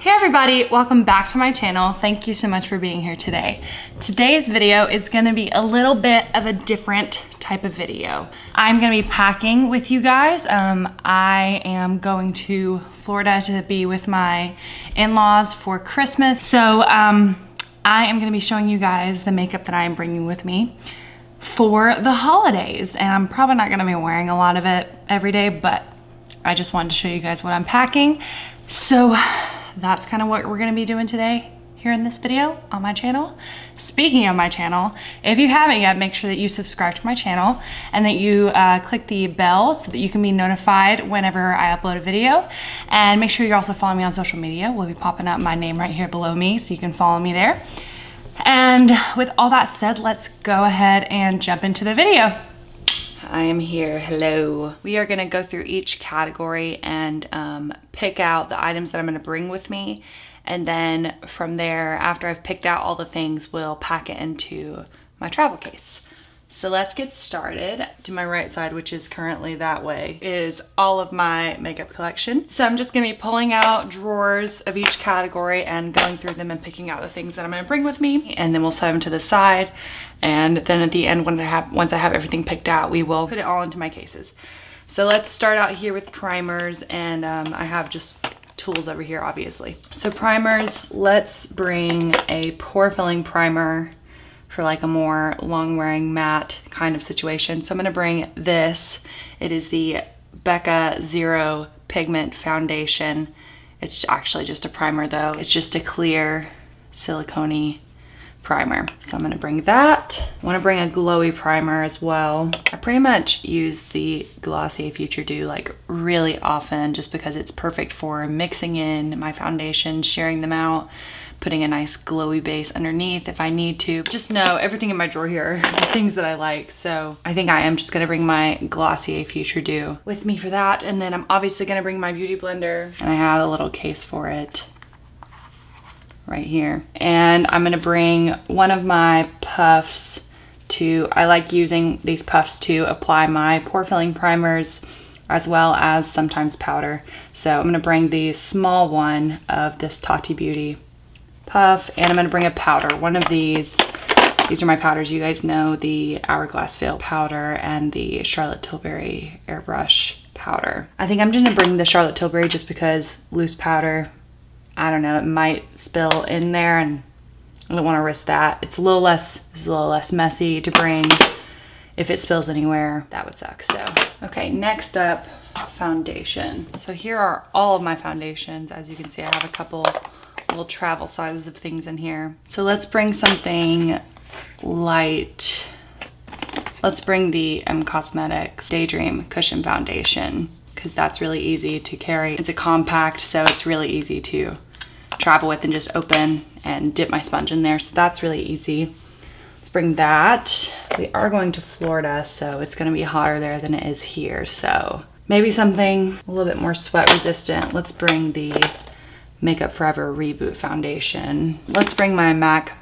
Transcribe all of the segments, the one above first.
Hey everybody, welcome back to my channel. Thank you so much for being here today. Today's video is gonna be a little bit of a different type of video. I'm gonna be packing with you guys. I am going to Florida to be with my in-laws for Christmas. So I am gonna be showing you guys the makeup that I am bringing with me for the holidays. And I'm probably not gonna be wearing a lot of it every day, but I just wanted to show you guys what I'm packing. So that's kind of what we're gonna be doing today here in this video on my channel. Speaking of my channel, if you haven't yet, make sure that you subscribe to my channel and that you click the bell so that you can be notified whenever I upload a video. And make sure you're also following me on social media. We'll be popping up my name right here below me so you can follow me there. And with all that said, let's go ahead and jump into the video. I am here, hello. We are gonna go through each category and pick out the items that I'm gonna bring with me. And then from there, after I've picked out all the things, we'll pack it into my travel case. So let's get started. To my right side, which is currently that way, is all of my makeup collection. So I'm just gonna be pulling out drawers of each category and going through them and picking out the things that I'm gonna bring with me. And then we'll set them to the side. And then at the end, once I have everything picked out, we will put it all into my cases. So let's start out here with primers. And I have just tools over here, obviously. So primers, let's bring a pore filling primer for like a more long wearing matte kind of situation. So I'm gonna bring this. It is the Becca Zero Pigment Foundation. It's actually just a primer though. It's just a clear silicone primer. So I'm gonna bring that. I wanna bring a glowy primer as well. I pretty much use the Glossier Future Dew like really often just because it's perfect for mixing in my foundations, sharing them out, putting a nice glowy base underneath if I need to. Just know everything in my drawer here are the things that I like. So I think I am just gonna bring my Glossier Future Dew with me for that. And then I'm obviously gonna bring my beauty blender and I have a little case for it right here. And I'm gonna bring one of my puffs I like using these puffs to apply my pore filling primers as well as sometimes powder. So I'm gonna bring the small one of this Tati Beauty puff, and I'm gonna bring a powder. One of these are my powders. You guys know the Hourglass Veil powder and the Charlotte Tilbury airbrush powder. I think I'm gonna bring the Charlotte Tilbury just because loose powder, I don't know, it might spill in there and I don't wanna risk that. This is a little less messy to bring. If it spills anywhere, that would suck. So, okay, next up, foundation. So here are all of my foundations. As you can see, I have a couple little travel sizes of things in here. So let's bring something light. Let's bring the Cosmetics Daydream Cushion Foundation because that's really easy to carry. It's a compact, so it's really easy to travel with and just open and dip my sponge in there. So that's really easy. Let's bring that. We are going to Florida, so it's gonna be hotter there than it is here. So maybe something a little bit more sweat resistant. Let's bring the Makeup Forever Reboot Foundation. Let's bring my MAC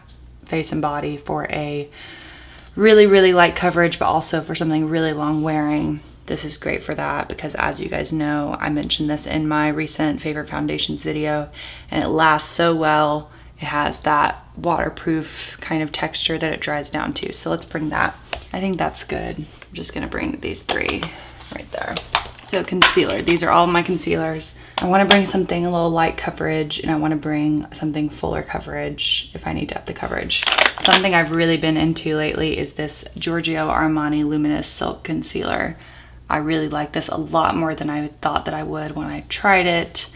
Face and Body for a really, really light coverage, but also for something really long wearing. This is great for that because as you guys know, I mentioned this in my recent favorite foundations video and it lasts so well. It has that waterproof kind of texture that it dries down to. So let's bring that. I think that's good. I'm just gonna bring these three right there. So concealer, these are all my concealers. I wanna bring something a little light coverage and I wanna bring something fuller coverage if I need to up the coverage. Something I've really been into lately is this Giorgio Armani Luminous Silk Concealer. I really like this a lot more than I thought that I would when I tried it.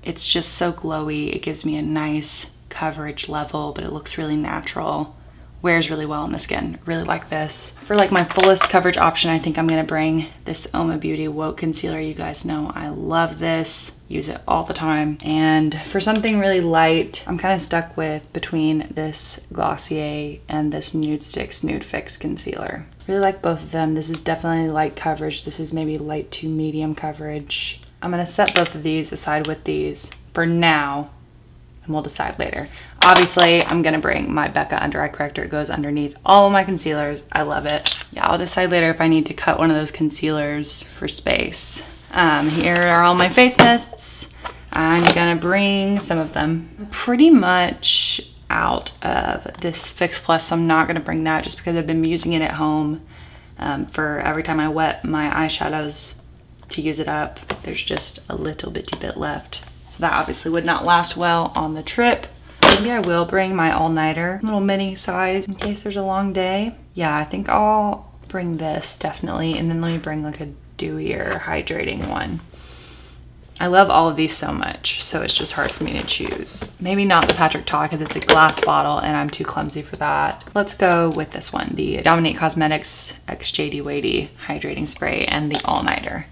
It's just so glowy. It gives me a nice coverage level, but it looks really natural. Wears really well on the skin. Really like this. For like my fullest coverage option, I think I'm gonna bring this Oma Beauty Woke Concealer. You guys know I love this. Use it all the time. And for something really light, I'm kind of stuck with between this Glossier and this Nudestix Nude Fix Concealer. Really like both of them. This is definitely light coverage. This is maybe light to medium coverage. I'm gonna set both of these aside with these for now, and we'll decide later. Obviously, I'm gonna bring my Becca Under Eye Corrector. It goes underneath all of my concealers. I love it. Yeah, I'll decide later if I need to cut one of those concealers for space. Here are all my face mists. I'm gonna bring some of them. I'm pretty much out of this Fix Plus, so I'm not gonna bring that just because I've been using it at home for every time I wet my eyeshadows to use it up. There's just a little bitty bit left. So that obviously would not last well on the trip. Maybe I will bring my all-nighter, little mini size in case there's a long day. Yeah, I think I'll bring this definitely, and then let me bring like a dewier hydrating one. I love all of these so much, so it's just hard for me to choose. Maybe not the Patrick Ta because it's a glass bottle and I'm too clumsy for that. Let's go with this one, the Dominique Cosmetics XJD Weighty Hydrating Spray and the All-Nighter.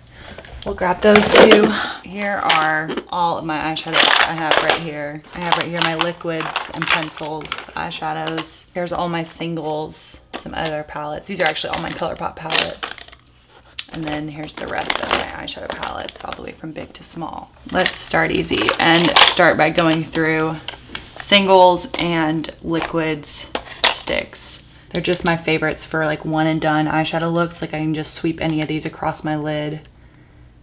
We'll grab those two. Here are all of my eyeshadows I have right here. I have right here my liquids and pencils, eyeshadows. Here's all my singles, some other palettes. These are actually all my ColourPop palettes. And then here's the rest of my eyeshadow palettes, all the way from big to small. Let's start easy and start by going through singles and liquids sticks. They're just my favorites for like one and done eyeshadow looks. Like I can just sweep any of these across my lid,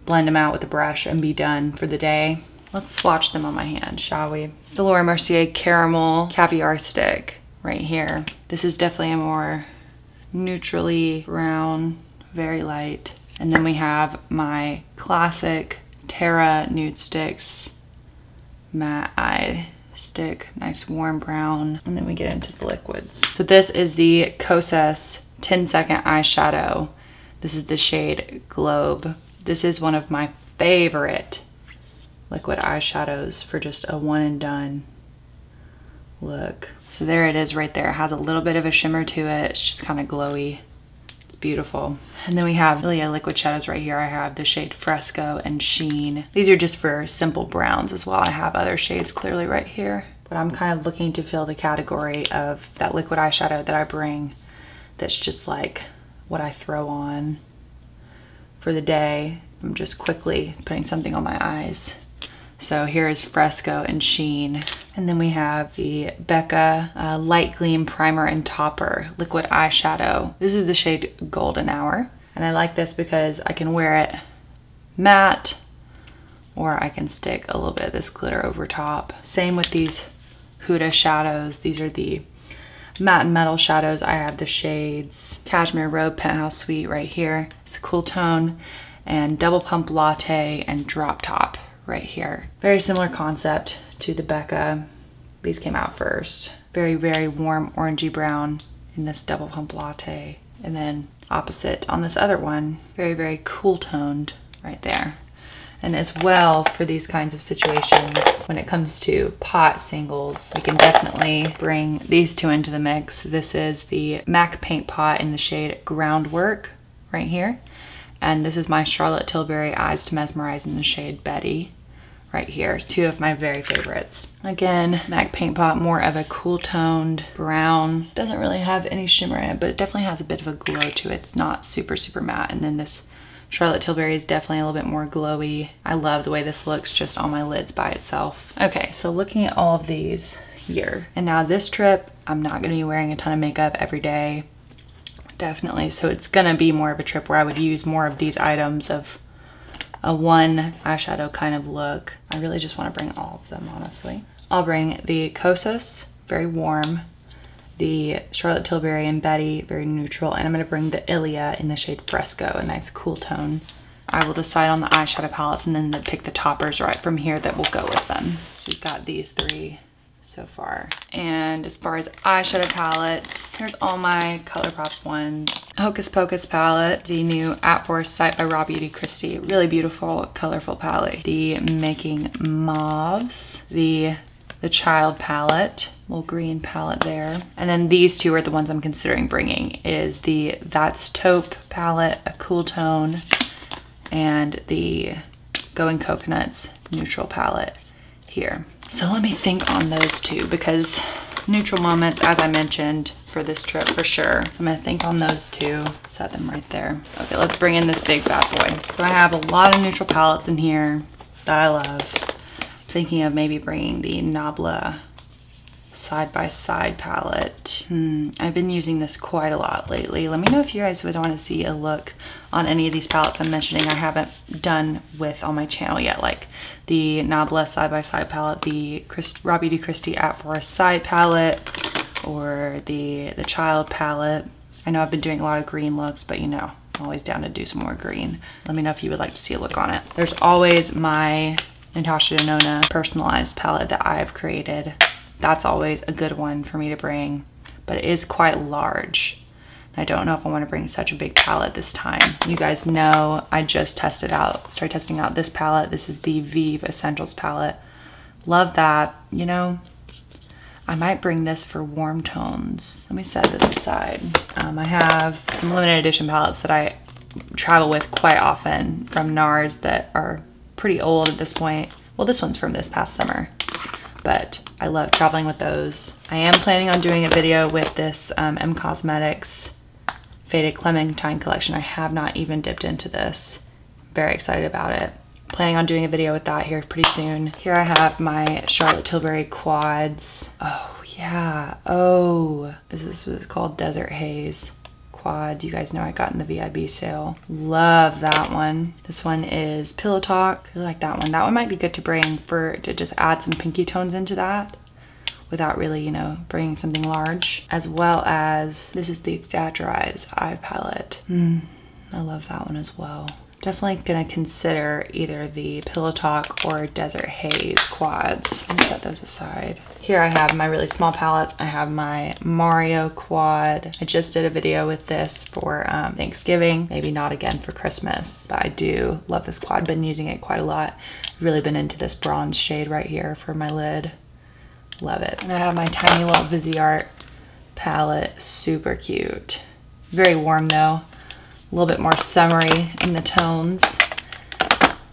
blend them out with a brush, and be done for the day. Let's swatch them on my hand, shall we? It's the Laura Mercier Caramel Caviar Stick right here. This is definitely a more neutrally brown, very light. And then we have my classic Terra Nude Sticks matte eye stick, nice warm brown. And then we get into the liquids. So this is the Kosas 10-second eyeshadow. This is the shade Globe. This is one of my favorite liquid eyeshadows for just a one and done look. So there it is right there. It has a little bit of a shimmer to it. It's just kind of glowy. It's beautiful. And then we have Ilia liquid shadows right here. I have the shade Fresco and Sheen. These are just for simple browns as well. I have other shades clearly right here, but I'm kind of looking to fill the category of that liquid eyeshadow that I bring that's just like what I throw on for the day. I'm just quickly putting something on my eyes. So here is Fresco and Sheen. And then we have the Becca Light Gleam Primer and Topper Liquid Eyeshadow. This is the shade Golden Hour. And I like this because I can wear it matte, or I can stick a little bit of this glitter over top. Same with these Huda shadows. These are the matte and metal shadows. I have the shades Cashmere Robe Penthouse Suite right here. It's a cool tone. And Double Pump Latte and Drop Top right here. Very similar concept to the Becca. These came out first. Very, very warm orangey brown in this Double Pump Latte. And then opposite on this other one, very, very cool toned right there. And as well, for these kinds of situations, when it comes to pot singles, you can definitely bring these two into the mix. This is the MAC Paint Pot in the shade Groundwork right here. And this is my Charlotte Tilbury Eyes to Mesmerize in the shade Betty right here. Two of my very favorites. Again, MAC Paint Pot, more of a cool toned brown. Doesn't really have any shimmer in it, but it definitely has a bit of a glow to it. It's not super, super matte. And then this Charlotte Tilbury is definitely a little bit more glowy. I love the way this looks just on my lids by itself. Okay, so looking at all of these here. And now this trip, I'm not gonna be wearing a ton of makeup every day. Definitely, so it's gonna be more of a trip where I would use more of these items of a one eyeshadow kind of look. I really just wanna bring all of them, honestly. I'll bring the Kosas, very warm, the Charlotte Tilbury and Betty, very neutral, and I'm gonna bring the Ilia in the shade Fresco, a nice cool tone. I will decide on the eyeshadow palettes and then pick the toppers right from here that will go with them. We've got these three so far. And as far as eyeshadow palettes, here's all my ColourPop ones. Hocus Pocus palette, the new At Force Sight by Raw Beauty Kristi. Really beautiful, colorful palette. The Making Mauves, the Child palette, little green palette there. And then these two are the ones I'm considering bringing, is the That's Taupe palette, a cool tone, and the Going Coconuts neutral palette here. So let me think on those two, because neutral moments, as I mentioned, for this trip for sure. So I'm gonna think on those two, set them right there. Okay, let's bring in this big bad boy. So I have a lot of neutral palettes in here that I love. I'm thinking of maybe bringing the Nabla side-by-side palette. I've been using this quite a lot lately. Let me know if you guys would want to see a look on any of these palettes I'm mentioning I haven't done with on my channel yet, like the Nabla side-by-side palette, the Robby de Christie At Forest Side palette, or the Child palette. I know I've been doing a lot of green looks, but you know, I'm always down to do some more green. Let me know if you would like to see a look on it. There's always my Natasha Denona personalized palette that I've created. That's always a good one for me to bring, but it is quite large. I don't know if I want to bring such a big palette this time. You guys know I just started testing out this palette. This is the Vive Essentials palette. Love that. You know, I might bring this for warm tones. Let me set this aside. I have some limited edition palettes that I travel with quite often from NARS that are pretty old at this point. Well, this one's from this past summer, but I love traveling with those. I am planning on doing a video with this M Cosmetics Faded Clementine collection. I have not even dipped into this. Very excited about it. Planning on doing a video with that here pretty soon. Here I have my Charlotte Tilbury quads. Oh yeah, oh, this was called Desert Haze quad. You guys know I got in the VIB sale. Love that one. This one is Pillow Talk. I like that one. That one might be good to bring to just add some pinky tones into that without really, you know, bringing something large. As well as, this is the Exaggerize eye palette. I love that one as well. Definitely gonna consider either the Pillow Talk or Desert Haze quads. Let me set those aside. Here I have my really small palettes. I have my Mario quad. I just did a video with this for Thanksgiving, maybe not again for Christmas, but I do love this quad. Been using it quite a lot. Really been into this bronze shade right here for my lid. Love it. And I have my tiny little Viseart palette, super cute. Very warm though. A little bit more summery in the tones.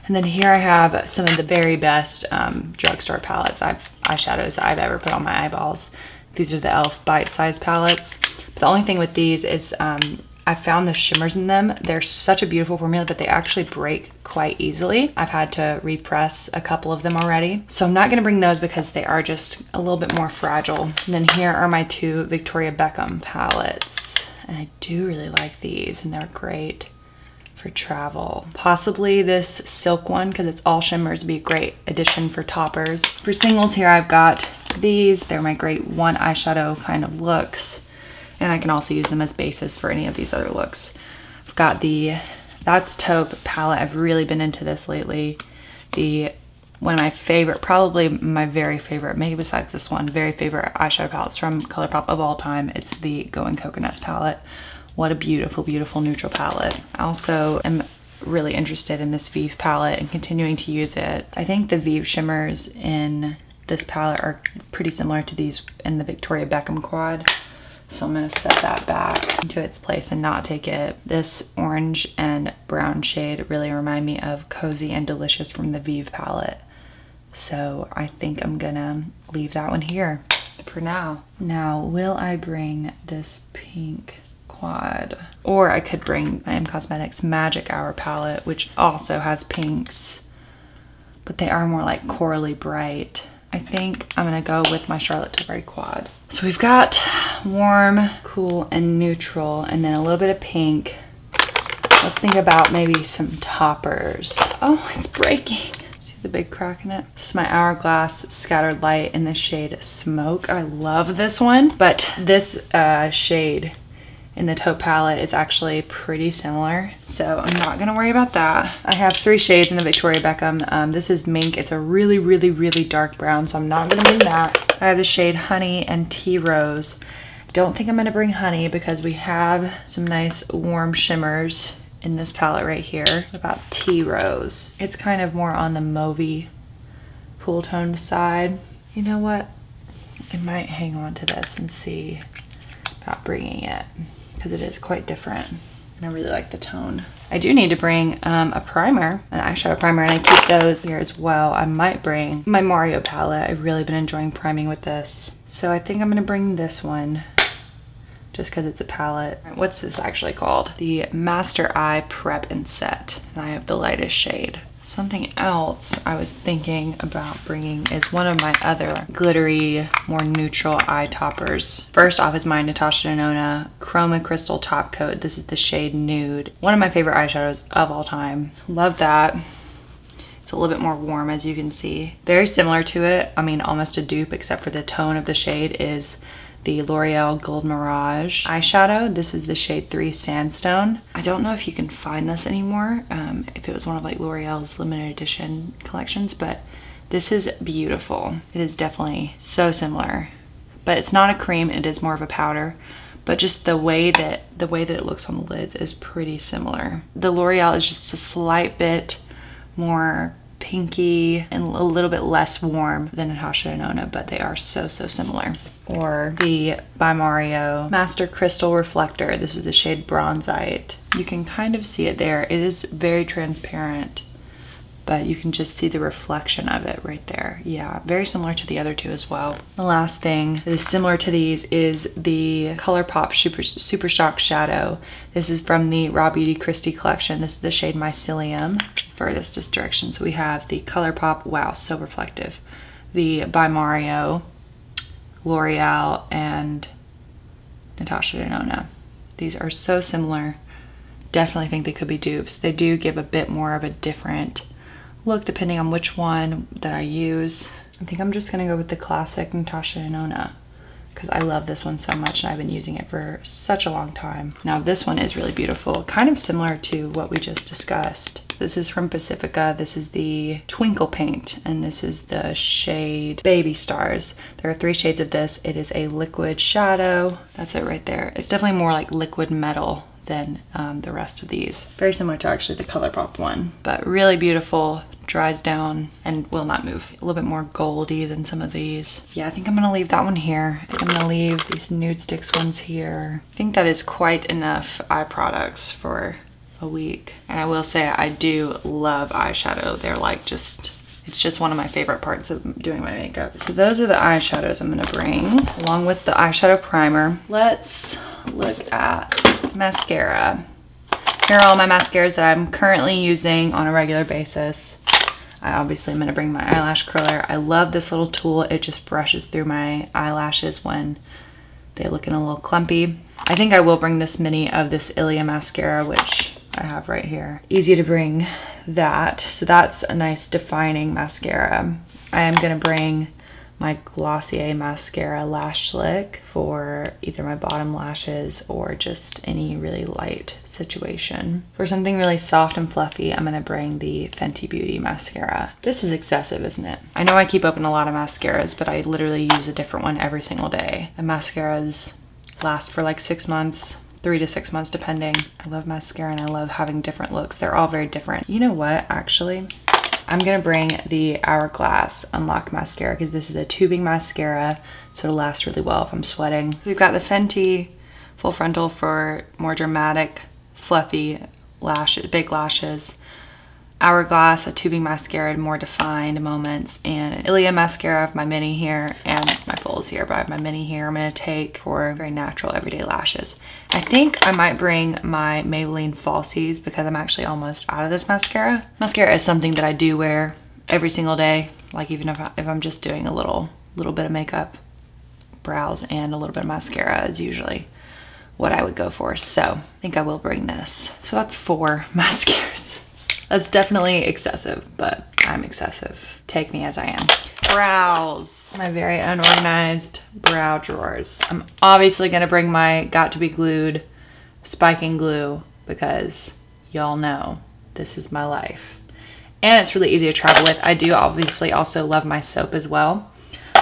And then here I have some of the very best drugstore palettes, eyeshadows that I've ever put on my eyeballs. These are the e.l.f. Bite Size palettes. But the only thing with these is I found the shimmers in them. They're such a beautiful formula, but they actually break quite easily. I've had to repress a couple of them already. So I'm not gonna bring those because they are just a little bit more fragile. And then here are my two Victoria Beckham palettes. And I do really like these, and they're great for travel. Possibly this silk one, because it's all shimmers, would be a great addition for toppers. For singles here, I've got these. They're my great one eyeshadow kind of looks. And I can also use them as basis for any of these other looks. I've got the That's Taupe palette. I've really been into this lately. One of my favorite, probably my very favorite, maybe besides this one, very favorite eyeshadow palettes from ColourPop of all time. It's the Going Coconuts palette. What a beautiful, beautiful neutral palette. I also am really interested in this Vive palette and continuing to use it. I think the Vive shimmers in this palette are pretty similar to these in the Victoria Beckham quad. So I'm gonna set that back into its place and not take it. This orange and brown shade really remind me of Cozy and Delicious from the Vive palette. So I think I'm gonna leave that one here for now. Now, will I bring this pink quad? Or I could bring my M Cosmetics Magic Hour palette, which also has pinks, but they are more like corally bright. I think I'm gonna go with my Charlotte Tilbury quad. So we've got warm, cool, and neutral, and then a little bit of pink. Let's think about maybe some toppers. Oh, it's breaking. See the big crack in it? This is my Hourglass Scattered Light in the shade Smoke. I love this one, but this shade in the taupe palette is actually pretty similar, so I'm not gonna worry about that. I have 3 shades in the Victoria Beckham. This is Mink. It's a really, really, really dark brown, so I'm not gonna bring that. I have the shade Honey and Tea Rose. Don't think I'm gonna bring Honey because we have some nice warm shimmers in this palette right here. What about Tea Rose? It's kind of more on the mauvey, cool toned side. You know what? I might hang on to this and see about bringing it, because it is quite different and I really like the tone. I do need to bring a primer, an eyeshadow primer, and I keep those here as well. I might bring my Mario palette. I've really been enjoying priming with this. So I think I'm gonna bring this one just because it's a palette. What's this actually called? The Master Eye Prep and Set, and I have the lightest shade. Something else I was thinking about bringing is one of my other glittery, more neutral eye toppers. First off is my Natasha Denona Chroma Crystal Top Coat. This is the shade Nude. One of my favorite eyeshadows of all time. Love that. It's a little bit more warm, as you can see. Very similar to it. I mean, almost a dupe, except for the tone of the shade is the L'Oreal Gold Mirage eyeshadow. This is the shade 3 Sandstone. I don't know if you can find this anymore, if it was one of like L'Oreal's limited edition collections, but this is beautiful. It is definitely so similar, but it's not a cream, it is more of a powder. But just the way that it looks on the lids is pretty similar. The L'Oreal is just a slight bit more pinky and a little bit less warm than Natasha Denona, but they are so similar. Or the By Mario Master Crystal Reflector. This is the shade Bronzite. You can kind of see it there. It is very transparent, but you can just see the reflection of it right there. Yeah, very similar to the other two as well. The last thing that is similar to these is the ColourPop Super Shock Shadow. This is from the Raw Beauty Kristi collection. This is the shade Mycelium. Furthest direction. So we have the ColourPop, wow, so reflective. The By Mario, L'Oreal, and Natasha Denona. These are so similar. Definitely think they could be dupes. They do give a bit more of a different look depending on which one that I use. I think I'm just gonna go with the classic Natasha Denona because I love this one so much and I've been using it for such a long time. Now this one is really beautiful, kind of similar to what we just discussed. This is from Pacifica. This is the Twinkle Paint, and this is the shade Baby Stars. There are 3 shades of this. It is a liquid shadow. That's it right there. It's definitely more like liquid metal than the rest of these. Very similar to actually the ColourPop one, but really beautiful, dries down and will not move. A little bit more goldy than some of these. Yeah, I think I'm gonna leave that one here. I'm gonna leave these Nude Sticks ones here. I think that is quite enough eye products for a week. And I will say I do love eyeshadow. They're like just, it's just one of my favorite parts of doing my makeup. So those are the eyeshadows I'm gonna bring, along with the eyeshadow primer. Let's look at mascara. Here are all my mascaras that I'm currently using on a regular basis. I obviously am gonna bring my eyelash curler. I love this little tool. It just brushes through my eyelashes when they're looking a little clumpy. I think I will bring this mini of this Ilia mascara, which I have right here. Easy to bring that. So that's a nice defining mascara. I am gonna bring my Glossier mascara lash slick for either my bottom lashes or just any really light situation. For something really soft and fluffy, I'm gonna bring the Fenty Beauty mascara. This is excessive, isn't it? I know I keep open a lot of mascaras, but I literally use a different one every single day. And mascaras last for like 6 months, 3 to 6 months depending. I love mascara and I love having different looks. They're all very different. You know what, actually? I'm gonna bring the Hourglass Unlocked Mascara because this is a tubing mascara, so it'll last really well if I'm sweating. We've got the Fenty Full Frontal for more dramatic, fluffy lashes, big lashes. Hourglass, a tubing mascara, more defined moments, and an Ilia mascara of my mini here, and my fulls here, but I have my mini here I'm gonna take for very natural everyday lashes. I think I might bring my Maybelline Falsies because I'm actually almost out of this mascara. Mascara is something that I do wear every single day, like even if I'm just doing a little bit of makeup, brows, and a little bit of mascara is usually what I would go for. So I think I will bring this. So that's 4 mascaras. That's definitely excessive, but I'm excessive. Take me as I am. Brows. My very unorganized brow drawers. I'm obviously gonna bring my Got to Be Glued spiking glue because y'all know this is my life. And it's really easy to travel with. I do obviously also love my soap as well,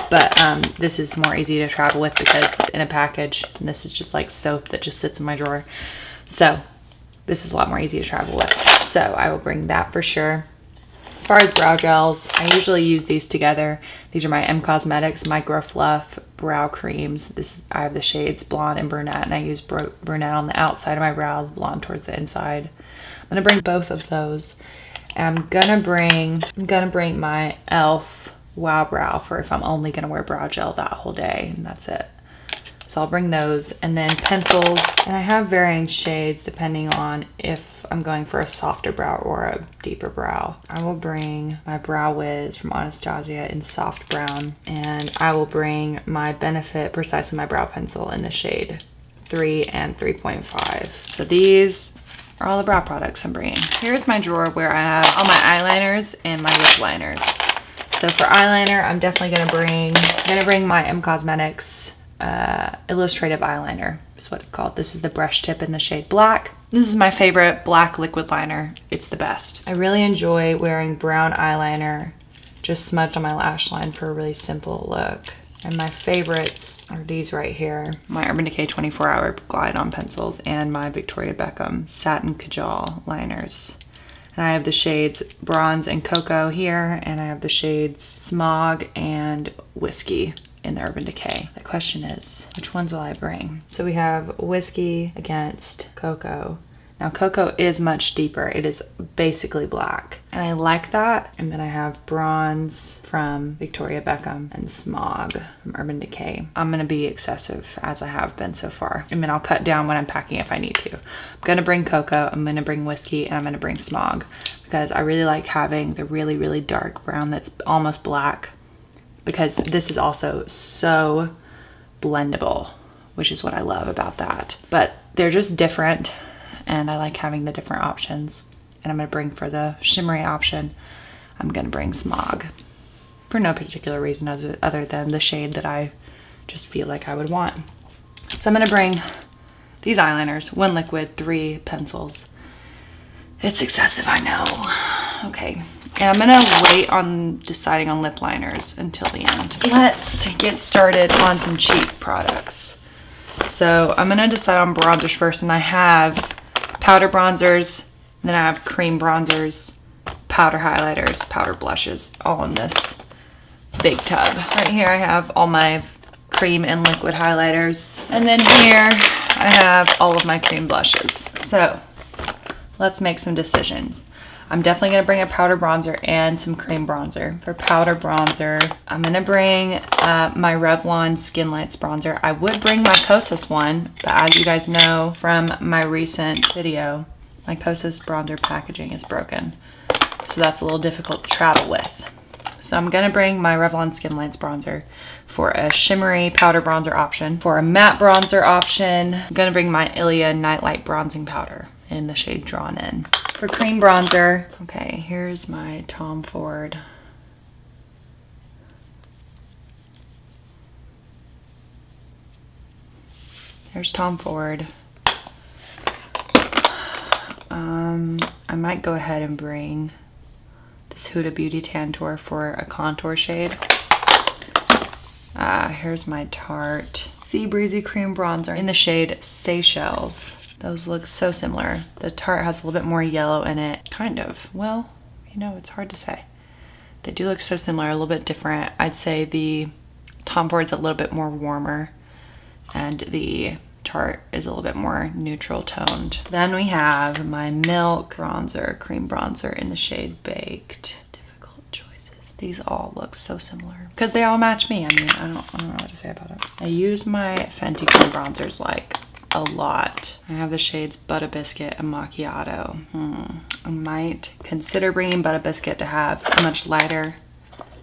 but this is more easy to travel with because it's in a package and this is just like soap that just sits in my drawer. So this is a lot more easy to travel with. So I will bring that for sure. As far as brow gels, I usually use these together. These are my M Cosmetics Micro Fluff brow creams. I have the shades Blonde and Brunette, and I use Brunette on the outside of my brows, Blonde towards the inside. I'm gonna bring both of those. And I'm gonna bring my e.l.f. Wow Brow for if I'm only gonna wear brow gel that whole day, and that's it. So I'll bring those, and then pencils, and I have varying shades depending on if I'm going for a softer brow or a deeper brow, I will bring my Brow Wiz from Anastasia in soft brown, and I will bring my Benefit Precisely My Brow Pencil in the shade 3 and 3.5. So these are all the brow products I'm bringing. Here's my drawer where I have all my eyeliners and my lip liners. So for eyeliner, I'm definitely gonna bring my M Cosmetics illustrative eyeliner is what it's called. This is the brush tip in the shade black. This is my favorite black liquid liner. It's the best. I really enjoy wearing brown eyeliner just smudged on my lash line for a really simple look. And my favorites are these right here. My Urban Decay 24-Hour Glide On pencils and my Victoria Beckham Satin Kajal liners. And I have the shades Bronze and Cocoa here, and I have the shades Smog and Whiskey in the Urban Decay. The question is, which ones will I bring? So we have Whiskey against Cocoa. Now Cocoa is much deeper. It is basically black, and I like that. And then I have Bronze from Victoria Beckham and Smog from Urban Decay. I'm gonna be excessive as I have been so far. I mean, I'll cut down when I'm packing if I need to. I'm gonna bring Cocoa, I'm gonna bring Whiskey, and I'm gonna bring Smog because I really like having the really, really dark brown that's almost black, because this is also so blendable, which is what I love about that. But they're just different, and I like having the different options. And I'm gonna bring, for the shimmery option, I'm gonna bring Smog for no particular reason other than the shade that I just feel like I would want. So I'm gonna bring these eyeliners, 1 liquid, 3 pencils. It's excessive, I know. Okay, and I'm gonna wait on deciding on lip liners until the end. Let's get started on some cheap products. So I'm gonna decide on bronzers first, and I have powder bronzers, then I have cream bronzers, powder highlighters, powder blushes, all in this big tub. Right here I have all my cream and liquid highlighters, and then here I have all of my cream blushes. So let's make some decisions. I'm definitely gonna bring a powder bronzer and some cream bronzer. For powder bronzer, I'm gonna bring my Revlon Skin Lights bronzer. I would bring my Kosas one, but as you guys know from my recent video, my Kosas bronzer packaging is broken. So that's a little difficult to travel with. So I'm gonna bring my Revlon Skin Lights bronzer for a shimmery powder bronzer option. For a matte bronzer option, I'm gonna bring my Ilia Nightlight Bronzing Powder in the shade Drawn In. For cream bronzer, okay, here's my Tom Ford. There's Tom Ford. I might go ahead and bring this Huda Beauty Tantour for a contour shade. Here's my Tarte Sea Breezy Cream Bronzer in the shade Seychelles. Those look so similar. The Tarte has a little bit more yellow in it. Kind of. Well, you know, it's hard to say. They do look so similar, a little bit different. I'd say the Tom Ford's a little bit more warmer, and the Tarte is a little bit more neutral toned. Then we have my Milk bronzer, cream bronzer in the shade Baked. Difficult choices. These all look so similar because they all match me. I mean, I don't know what to say about it. I use my Fenty cream bronzers like a lot. I have the shades Butter Biscuit and Macchiato. I might consider bringing Butter Biscuit to have a much lighter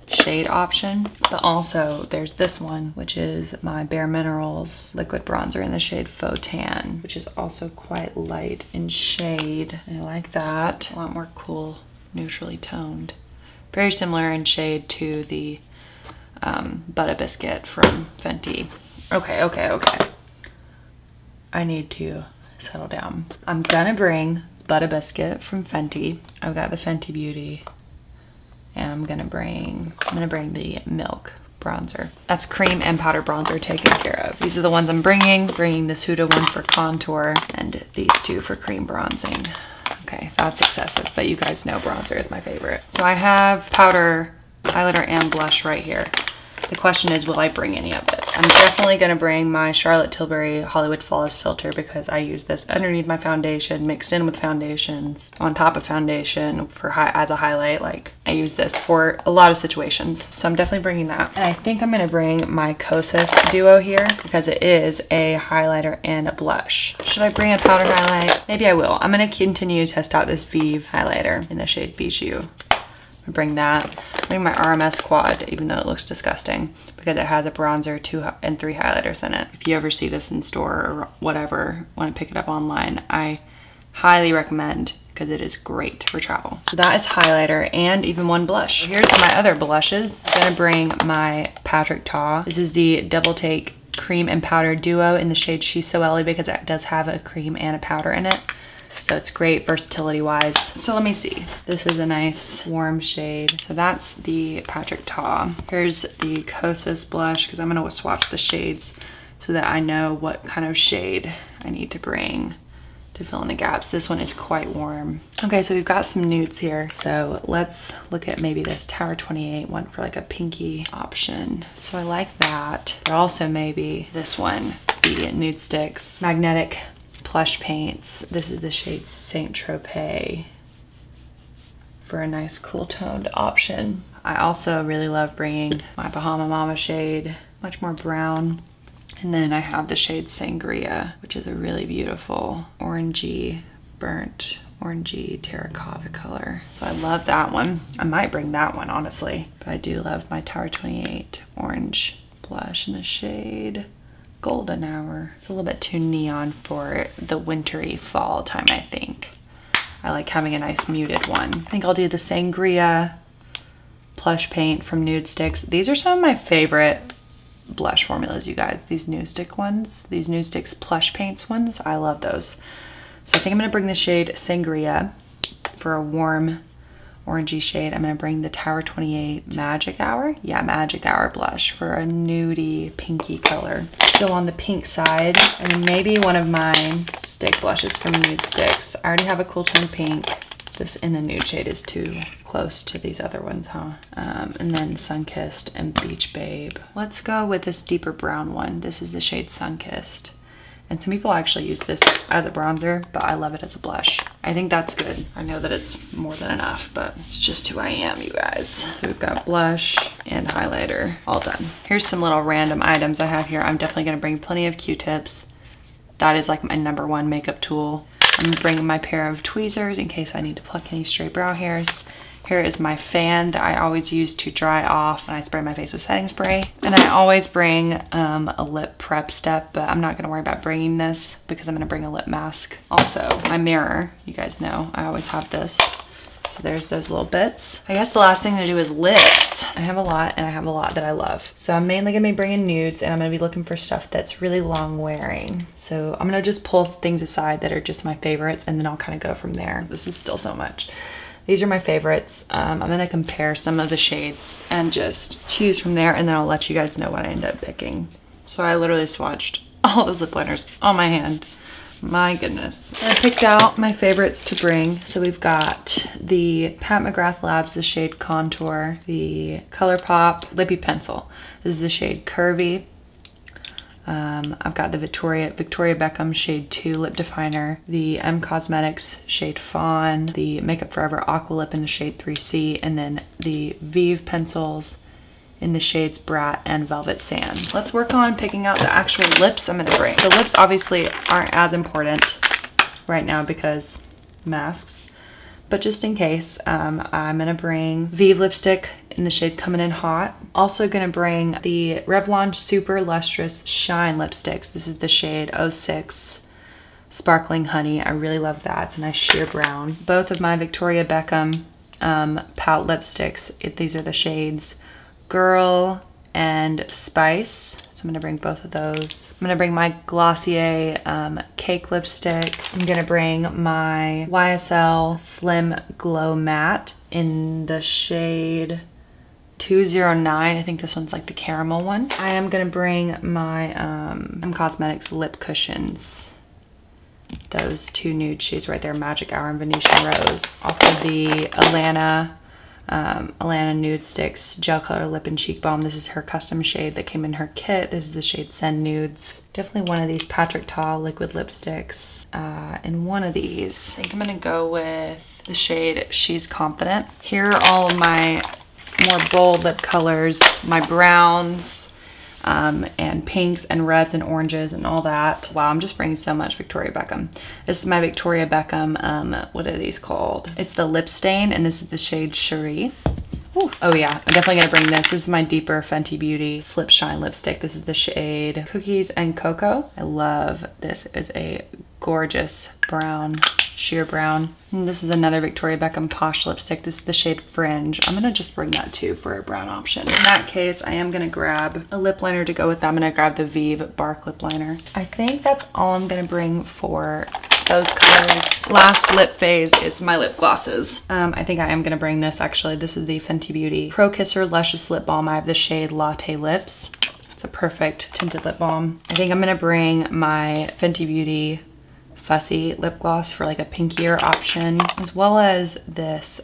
shade option, but also there's this one, which is my Bare Minerals liquid bronzer in the shade Faux Tan, which is also quite light in shade. I like that. A lot more cool, neutrally toned. Very similar in shade to the Butter Biscuit from Fenty. Okay. I need to settle down. I'm gonna bring Butter Biscuit from Fenty. I've got the Fenty Beauty, and I'm gonna bring the Milk bronzer. That's cream and powder bronzer taken care of. These are the ones I'm bringing this Huda one for contour, and these two for cream bronzing. Okay, that's excessive, but you guys know bronzer is my favorite. So I have powder, highlighter, and blush right here. The question is, will I bring any of it? I'm definitely gonna bring my Charlotte Tilbury Hollywood Flawless filter because I use this underneath my foundation, mixed in with foundations, on top of foundation for as a highlight. Like, I use this for a lot of situations. So I'm definitely bringing that. And I think I'm gonna bring my Kosas Duo here because it is a highlighter and a blush. Should I bring a powder highlight? Maybe I will. I'm gonna continue to test out this Vive highlighter in the shade Bijou. Bring that. Bring my RMS Quad, even though it looks disgusting, because it has a bronzer, 2 and 3 highlighters in it. If you ever see this in store or whatever, want to pick it up online, I highly recommend because it is great for travel. So that is highlighter and even one blush. Here's my other blushes. I'm gonna bring my Patrick Ta. This is the Double Take Cream and Powder Duo in the shade She's So Ellie because it does have a cream and a powder in it. So it's great versatility wise. So let me see. This is a nice warm shade. So that's the Patrick Ta. Here's the Kosas blush because I'm gonna swatch the shades so that I know what kind of shade I need to bring to fill in the gaps. This one is quite warm. Okay, so we've got some nudes here. So let's look at maybe this Tower 28 one for like a pinky option. So I like that, but also maybe this one, the Nude Sticks Magnetic Plush Paints. This is the shade Saint Tropez for a nice cool toned option. I also really love bringing my Bahama Mama shade, much more brown. And then I have the shade Sangria, which is a really beautiful orangey, burnt orangey terracotta color. So I love that one. I might bring that one, honestly. But I do love my Tower 28 orange blush in the shade Golden Hour. It's a little bit too neon for the wintry fall time, I think. I like having a nice muted one. I think I'll do the Sangria Plush Paint from Nude Sticks. These are some of my favorite blush formulas, you guys. These Nude Stick ones, these Nude Sticks Plush Paints ones, I love those. So I think I'm gonna bring the shade Sangria for a warm orangey shade. I'm gonna bring the Tower 28 Magic Hour. Yeah, Magic Hour blush for a nudie pinky color. Still on the pink side. And then maybe one of my stick blushes from Nude Sticks. I already have a cool tone pink. This in the nude shade is too close to these other ones, huh? And then Sunkissed and Beach Babe. Let's go with this deeper brown one. This is the shade Sunkissed. And some people actually use this as a bronzer, but I love it as a blush. I think that's good. I know that it's more than enough, but it's just who I am, you guys. So we've got blush and highlighter all done. Here's some little random items I have here. I'm definitely gonna bring plenty of Q-tips. That is like my #1 makeup tool. I'm bringing my pair of tweezers in case I need to pluck any stray brow hairs. Here is my fan that I always use to dry off when I spray my face with setting spray. And I always bring a lip prep step, but I'm not gonna worry about bringing this because I'm gonna bring a lip mask. Also, my mirror, you guys know, I always have this. So there's those little bits. I guess the last thing to do is lips. I have a lot and I have a lot that I love. So I'm mainly gonna be bringing nudes and I'm gonna be looking for stuff that's really long wearing. So I'm gonna just pull things aside that are just my favorites and then I'll kind of go from there. This is still so much. These are my favorites. I'm gonna compare some of the shades and just choose from there and then I'll let you guys know what I end up picking. So I literally swatched all those lip liners on my hand. My goodness. I picked out my favorites to bring. So we've got the Pat McGrath Labs, the shade Contour, the ColourPop Lippy Pencil. This is the shade Curvy. I've got the Victoria Beckham shade 2 lip definer, the M Cosmetics shade Fawn, the Makeup Forever Aqua Lip in the shade 3C, and then the Vive pencils in the shades Brat and Velvet Sands. Let's work on picking out the actual lips I'm gonna bring. So lips obviously aren't as important right now because masks, but just in case, I'm gonna bring Vive lipstick in the shade Coming In Hot. Also gonna bring the Revlon Super Lustrous Shine lipsticks. This is the shade 06 Sparkling Honey. I really love that. It's a nice sheer brown. Both of my Victoria Beckham Pout lipsticks. These are the shades Girl and Spice. So I'm gonna bring both of those. I'm gonna bring my Glossier Cake lipstick. I'm gonna bring my YSL Slim Glow Matte in the shade 209. I think this one's like the caramel one. I am gonna bring my M Cosmetics lip cushions. Those two nude shades right there, Magic Hour and Venetian Rose. Also the Alana Alana Nude Sticks Gel Color Lip and Cheek Balm. This is her custom shade that came in her kit. This is the shade Send Nudes. Definitely one of these Patrick Ta liquid lipsticks. And one of these. I think I'm gonna go with the shade She's Confident. Here are all of my more bold lip colors, my browns, and pinks and reds and oranges and all that. Wow, I'm just bringing so much Victoria Beckham. This is my Victoria Beckham, what are these called? It's the Lip Stain, and this is the shade Cherie. Ooh. Oh yeah, I'm definitely gonna bring this. This is my deeper Fenty Beauty Slip Shine lipstick. This is the shade Cookies and Cocoa. I love this. It's a gorgeous brown, sheer brown. And this is another Victoria Beckham Posh lipstick. This is the shade Fringe. I'm gonna just bring that too for a brown option. In that case, I am gonna grab a lip liner to go with that. I'm gonna grab the Vive Bark lip liner. I think that's all I'm gonna bring for those colors. Last lip phase is my lip glosses. I think I am gonna bring this actually. This is the Fenty Beauty Pro Kisser Luscious Lip Balm. I have the shade Latte Lips. It's a perfect tinted lip balm. I think I'm gonna bring my Fenty Beauty Fussy lip gloss for like a pinkier option, as well as this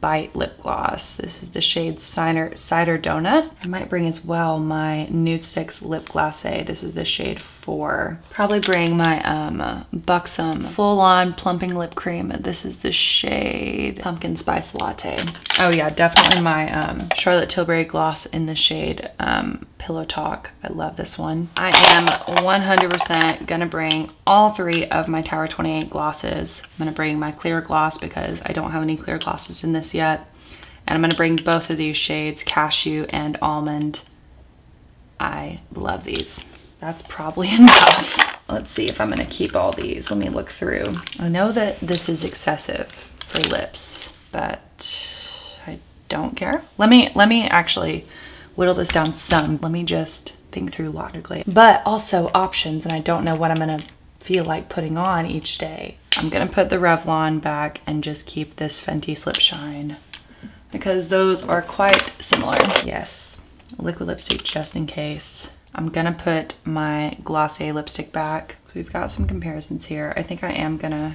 Bite lip gloss. This is the shade Cider Donut. I might bring as well my Nude Sticks lip glacé. This is the shade 4. Probably bring my Buxom full-on plumping lip cream. This is the shade Pumpkin Spice Latte. Oh yeah, definitely my Charlotte Tilbury gloss in the shade Pillow Talk. I love this one. I am 100% gonna bring all 3 of my Tower 28 glosses. I'm gonna bring my clear gloss because I don't have any clear glosses in this yet. And I'm gonna bring both of these shades, Cashew and Almond. I love these. That's probably enough. Let's see if I'm gonna keep all these. Let me look through. I know that this is excessive for lips, but I don't care. Let me actually whittle this down some. Let me just think through logically. But also options, and I don't know what I'm gonna feel like putting on each day. I'm gonna put the Revlon back and just keep this Fenty Slip Shine because those are quite similar. Yes, liquid lipstick just in case. I'm gonna put my Glossier lipstick back. So we've got some comparisons here. I think I am gonna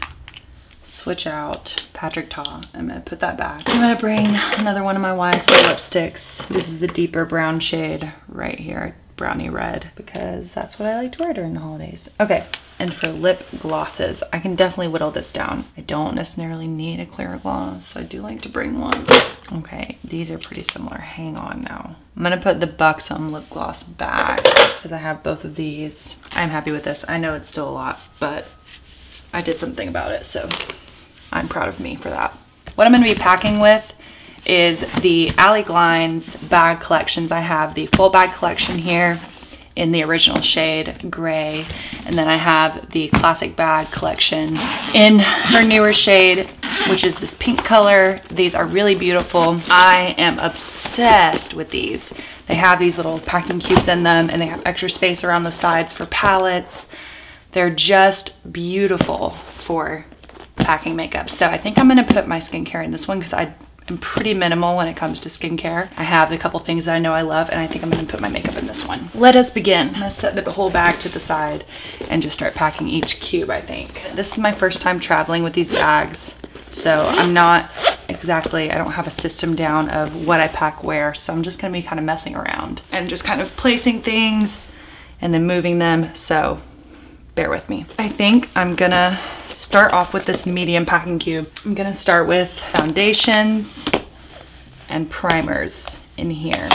switch out Patrick Ta. I'm gonna put that back. I'm gonna bring another one of my YSL lipsticks. This is the deeper brown shade right here, brownie red, because that's what I like to wear during the holidays. Okay, and for lip glosses, I can definitely whittle this down. I don't necessarily need a clear gloss. I do like to bring one. Okay, these are pretty similar. Hang on now. I'm gonna put the Buxom lip gloss back because I have both of these. I'm happy with this. I know it's still a lot, but I did something about it, so I'm proud of me for that. What I'm gonna be packing with is the Allie Glines bag collections. I have the full bag collection here in the original shade gray, and then I have the classic bag collection in her newer shade, which is this pink color. These are really beautiful. I am obsessed with these. They have these little packing cubes in them, and they have extra space around the sides for palettes. They're just beautiful for packing makeup. So I think I'm gonna put my skincare in this one because I'm pretty minimal when it comes to skincare. I have a couple things that I know I love, and I think I'm gonna put my makeup in this one. Let us begin. I'm gonna set the whole bag to the side and just start packing each cube, I think. This is my first time traveling with these bags, so I'm not exactly, I don't have a system down of what I pack where, so I'm just gonna be kind of messing around and just kind of placing things and then moving them, so bear with me. I think I'm gonna start off with this medium packing cube. I'm gonna start with foundations and primers in here.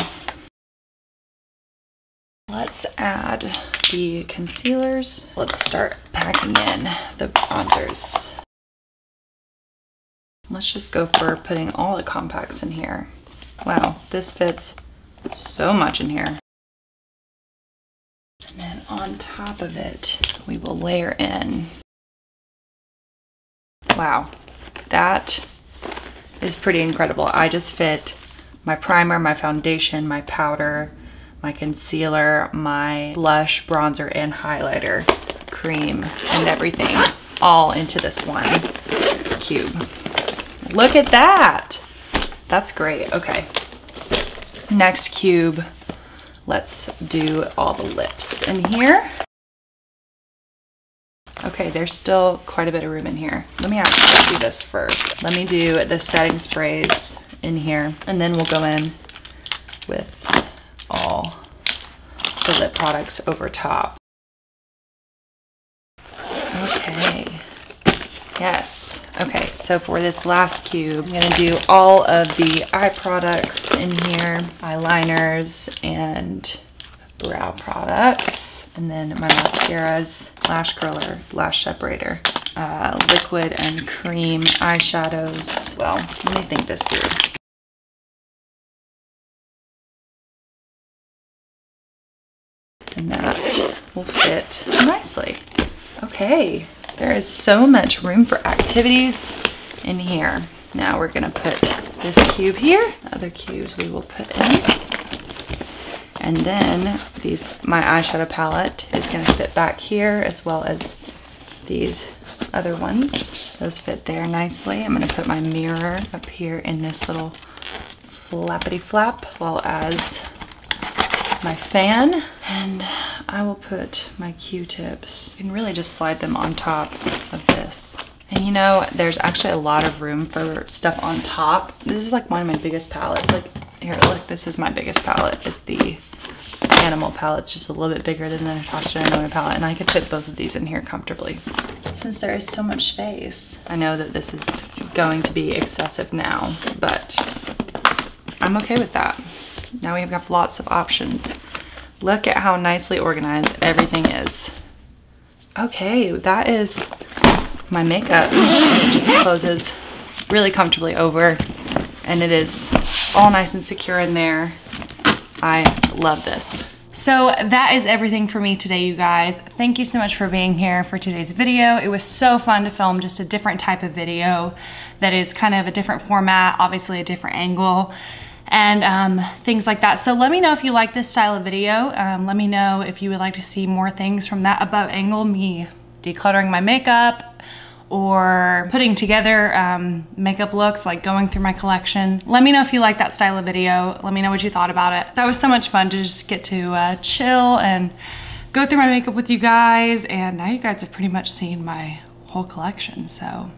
Let's add the concealers. Let's start packing in the bronzers. Let's just go for putting all the compacts in here. Wow, this fits so much in here. And then on top of it, we will layer in. Wow, that is pretty incredible. I just fit my primer, my foundation, my powder, my concealer, my blush, bronzer, and highlighter, cream, and everything all into this one cube. Look at that. That's great. Okay. Next cube. Let's do all the lips in here. Okay, there's still quite a bit of room in here. Let me actually do this first. Let me do the setting sprays in here. And then we'll go in with all the lip products over top. Okay. Yes. Okay, so for this last cube, I'm gonna do all of the eye products in here, eyeliners and brow products, and then my mascaras, lash curler, lash separator, liquid and cream eyeshadows. Well, let me think this through. And that will fit nicely. Okay. There is so much room for activities in here. Now we're gonna put this cube here. Other cubes we will put in. And then my eyeshadow palette is gonna fit back here, as well as these other ones. Those fit there nicely. I'm gonna put my mirror up here in this little flappity flap, as well as my fan, and I will put my Q-tips. You can really just slide them on top of this. And you know, there's actually a lot of room for stuff on top. This is like one of my biggest palettes. Like, here, look, this is my biggest palette. It's the Animal palette. It's just a little bit bigger than the Natasha Denona palette, and I could fit both of these in here comfortably. Since there is so much space, I know that this is going to be excessive now, but I'm okay with that. Now we have lots of options. Look at how nicely organized everything is. Okay, that is my makeup. It just closes really comfortably over, and it is all nice and secure in there. I love this. So that is everything for me today, you guys. Thank you so much for being here for today's video. It was so fun to film just a different type of video that is kind of a different format, obviously a different angle, and things like that. So let me know if you like this style of video. Let me know if you would like to see more things from that above angle, me decluttering my makeup or putting together makeup looks, like going through my collection. Let me know if you like that style of video. Let me know what you thought about it. That was so much fun to just get to chill and go through my makeup with you guys, and now you guys have pretty much seen my whole collection, so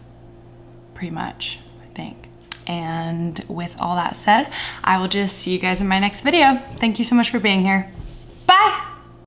pretty much, I think. And with all that said, I will just see you guys in my next video. Thank you so much for being here.